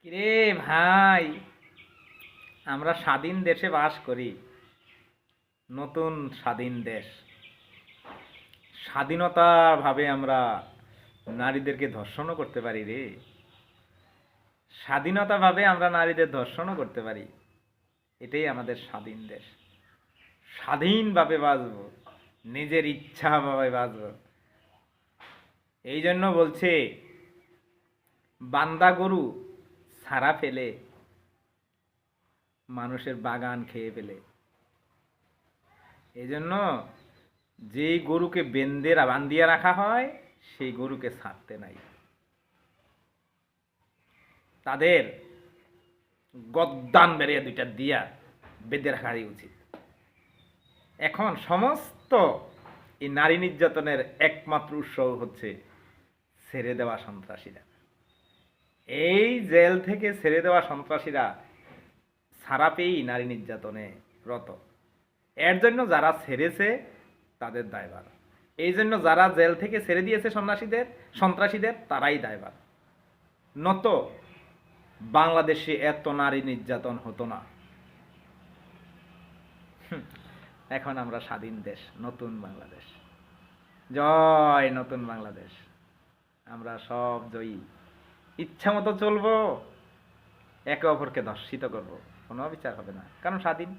কিরে ভাই, আমরা স্বাধীন দেশে বাস করি। নতুন স্বাধীন দেশ। স্বাধীনতা ভাবে আমরা নারীদেরকে ধর্ষণও করতে পারি রে। স্বাধীনতা ভাবে আমরা নারীদের ধর্ষণও করতে পারি। এটাই আমাদের স্বাধীন দেশ। স্বাধীনভাবে বাঁচবো, নিজের ইচ্ছা ভাবে বাঁচবো। এই জন্য বলছে, বান্দা গরু ছাড়া ফেলে মানুষের বাগান খেয়ে ফেলে। এই জন্য যেই গরুকে বান্ধিয়ে রাখা হয়, সেই গরুকে ছাড়তে নাই। তাদের গদ্দান বেরিয়ে দুইটা দিয়া বেঁধে রাখারই উচিত। এখন সমস্ত এই নারী নির্যাতনের একমাত্র উৎস হচ্ছে ছেড়ে দেওয়া সন্ত্রাসীরা। এই জেল থেকে ছেড়ে দেওয়া সন্ত্রাসীরা ছাড়া পেয়েই নারী নির্যাতনে রত। এর জন্য যারা ছেড়েছে তাদের দায়ভার। এই জন্য যারা জেল থেকে ছেড়ে দিয়েছে সন্ত্রাসীদের তারাই দায়ভার। নত বাংলাদেশে এত নারী নির্যাতন হতো না। এখন আমরা স্বাধীন দেশ, নতুন বাংলাদেশ। জয় নতুন বাংলাদেশ। আমরা সব জয়ী। ইচ্ছা মতো চলবো, একে অপরকে ধর্ষিত করব, কোনো বিচার হবে না, কারণ স্বাধীন।